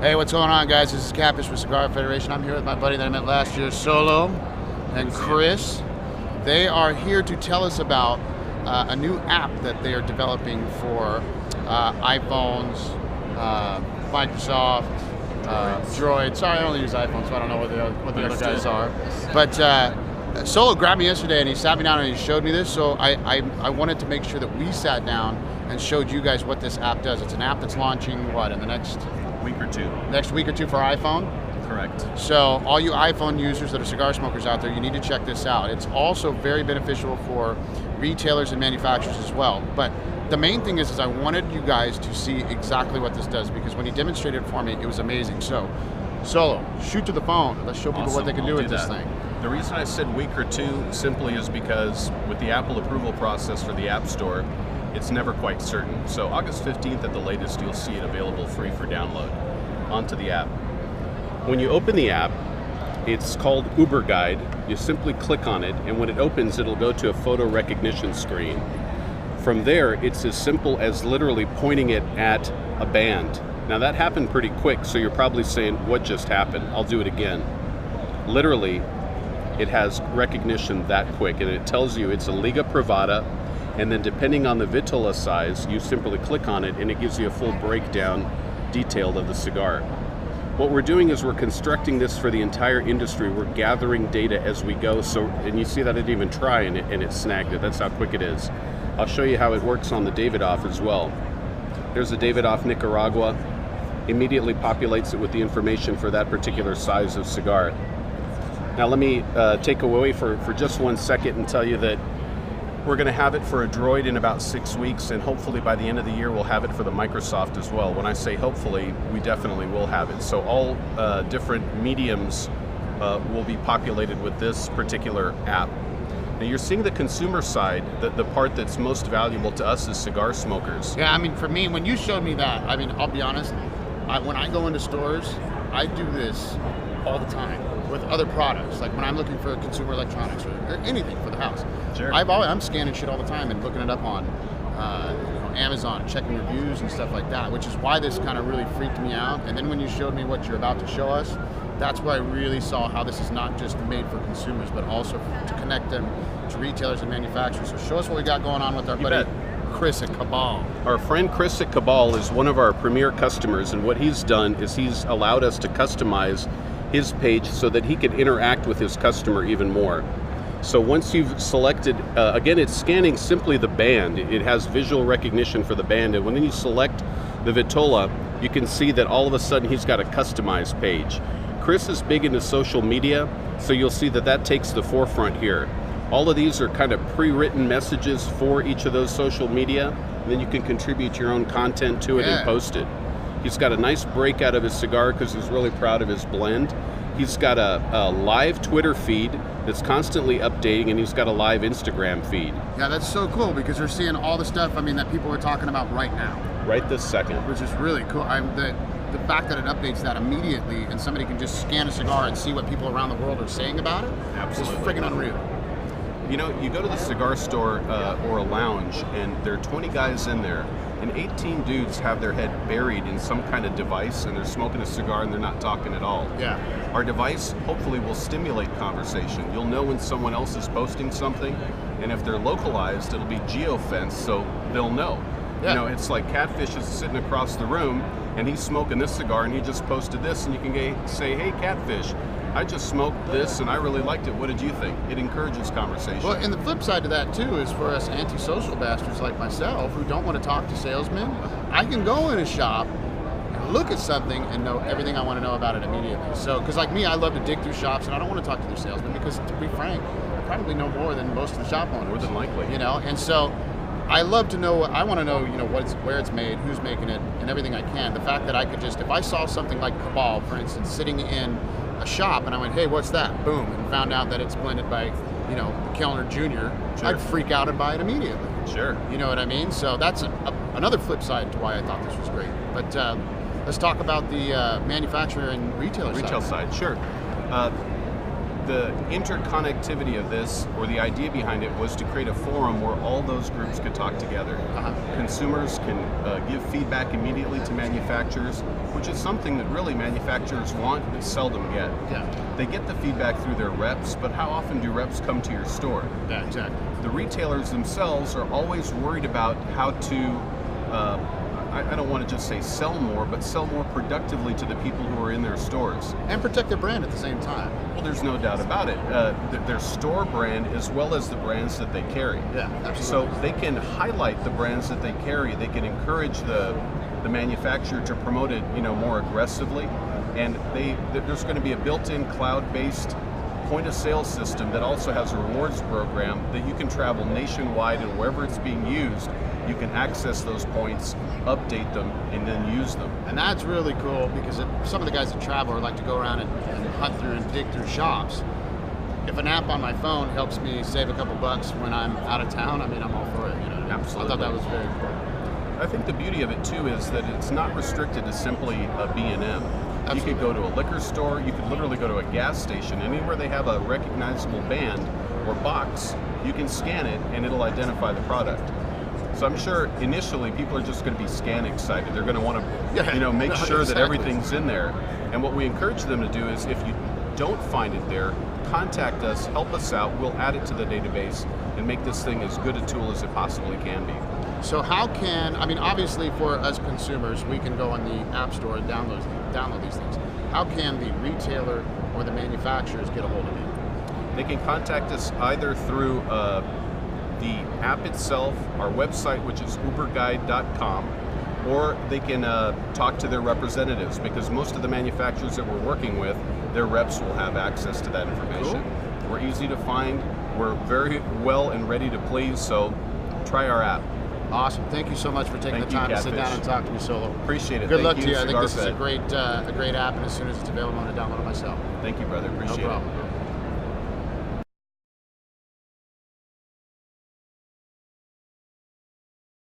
Hey, what's going on, guys? This is Catfish with Cigar Federation. I'm here with my buddy that I met last year, Solo, and Chris. They are here to tell us about a new app that they are developing for iPhones, Microsoft, Droid. Sorry, I only use iPhones, so I don't know what the other guys are. But Solo grabbed me yesterday and he sat me down and he showed me this, so I wanted to make sure that we sat down and showed you guys what this app does. It's an app that's launching, what, in the next week or two. Next week or two for iPhone? Correct. So all you iPhone users that are cigar smokers out there, you need to check this out. It's also very beneficial for retailers and manufacturers as well. But the main thing is I wanted you guys to see exactly what this does, because when he demonstrated it for me, it was amazing. So, Solo, shoot to the phone. Let's show people what they can do with this thing. The reason I said week or two simply is because with the Apple approval process for the App Store, it's never quite certain. So August 15th at the latest, you'll see it available free for download onto the app. When you open the app, it's called Uber Guide. You simply click on it, and when it opens, it'll go to a photo recognition screen. From there, it's as simple as literally pointing it at a band. Now that happened pretty quick, so you're probably saying, what just happened? I'll do it again. Literally, it has recognition that quick, and it tells you it's a Liga Privada, and then depending on the vitola size, you simply click on it and it gives you a full breakdown detailed of the cigar. What we're doing is we're constructing this for the entire industry. We're gathering data as we go, so, and you see that I didn't even try and it snagged it. That's how quick it is. I'll show you how it works on the Davidoff as well. There's the Davidoff Nicaragua. Immediately populates it with the information for that particular size of cigar. Now let me take away for just 1 second and tell you that we're going to have it for a Droid in about 6 weeks, and hopefully by the end of the year we'll have it for the Microsoft as well. When I say hopefully, we definitely will have it. So all different mediums will be populated with this particular app. Now you're seeing the consumer side, the part that's most valuable to us as cigar smokers. Yeah, I mean, for me, when you showed me that, I mean, I'll be honest, when I go into stores, I do this all the time with other products, like when I'm looking for consumer electronics or anything for the house. Sure. I'm scanning shit all the time and looking it up on Amazon, checking reviews and stuff like that, which is why this kind of really freaked me out. And then when you showed me what you're about to show us, that's where I really saw how this is not just made for consumers, but also to connect them to retailers and manufacturers. So show us what we got going on with our buddy Chris at Cabal. Our friend Chris at Cabal is one of our premier customers, and what he's done is he's allowed us to customize his page so that he can interact with his customer even more. So once you've selected, again, it's scanning simply the band. It has visual recognition for the band, and when you select the vitola, you can see that all of a sudden he's got a customized page. Chris is big into social media, so you'll see that that takes the forefront here. All of these are kind of pre-written messages for each of those social media, and then you can contribute your own content to it and post it. He's got a nice breakout of his cigar because he's really proud of his blend. He's got a live Twitter feed that's constantly updating, and he's got a live Instagram feed. Yeah, that's so cool because we're seeing all the stuff, I mean, that people are talking about right now. Right this second. Which is really cool. The fact that it updates that immediately and somebody can just scan a cigar and see what people around the world are saying about it, absolutely, is freaking unreal. You know, you go to the cigar store or a lounge, and there are 20 guys in there, and 18 dudes have their head buried in some kind of device, and they're smoking a cigar and they're not talking at all. Yeah. Our device hopefully will stimulate conversation. You'll know when someone else is posting something, and if they're localized, it'll be geofenced, so they'll know. Yeah. You know, it's like Catfish is sitting across the room, and he's smoking this cigar, and he just posted this, and you can say, hey, Catfish, I just smoked this, and I really liked it. What did you think? It encourages conversation. Well, and the flip side to that, too, is for us antisocial bastards like myself who don't want to talk to salesmen, I can go in a shop, look at something, and know everything I want to know about it immediately. So, because like me, I love to dig through shops, and I don't want to talk to their salesmen because, to be frank, I probably know more than most of the shop owners. More than likely. You know, and so I love to know, I want to know, you know, where it's made, who's making it, and everything I can. The fact that I could just, if I saw something like Cabal, for instance, sitting in a shop, and I went, hey, what's that? Boom, and found out that it's blended by, you know, Kellner Jr., sure, I'd freak out and buy it immediately. Sure. You know what I mean? So that's another flip side to why I thought this was great. But let's talk about the manufacturer and retailer side. Retail side, sure. the interconnectivity of this, or the idea behind it, was to create a forum where all those groups could talk together. Consumers can give feedback immediately to manufacturers, which is something that really manufacturers want but seldom get. They get the feedback through their reps, but how often do reps come to your store? Yeah, exactly. The retailers themselves are always worried about how to I don't want to just say sell more, but sell more productively to the people who are in their stores. And protect their brand at the same time. Well, there's no doubt about it. Their store brand as well as the brands that they carry. Yeah, absolutely. So they can highlight the brands that they carry. They can encourage the manufacturer to promote it, more aggressively. And there's going to be a built-in cloud-based point-of-sale system that also has a rewards program that you can travel nationwide, and wherever it's being used, you can access those points, update them, and then use them. And that's really cool, because some of the guys that travel like to go around and hunt through and dig through shops. If an app on my phone helps me save a couple bucks when I'm out of town, I'm all for it. Absolutely. I thought that was very cool. I think the beauty of it too is that it's not restricted to simply a B&M. You could go to a liquor store, you could literally go to a gas station, anywhere they have a recognizable band or box, you can scan it and it'll identify the product. So I'm sure initially people are just going to be scan excited. They're going to want to make sure that everything's in there. And what we encourage them to do is, if you don't find it there, contact us, help us out, we'll add it to the database and make this thing as good a tool as it possibly can be. So how can, obviously for us consumers, we can go on the App Store and download these things. How can the retailer or the manufacturers get a hold of you? They can contact us either through the app itself, our website, which is uberguide.com, or they can talk to their representatives, because most of the manufacturers that we're working with, their reps will have access to that information. Cool. We're easy to find, we're very well and ready to please, so try our app. Awesome. Thank you so much for taking the time to sit down and talk to me solo. Appreciate it. Good luck Thank to you. I think Cigar this is Fed. a great app, and as soon as it's available, I'm going to download it myself. Thank you, brother. Appreciate it. No problem.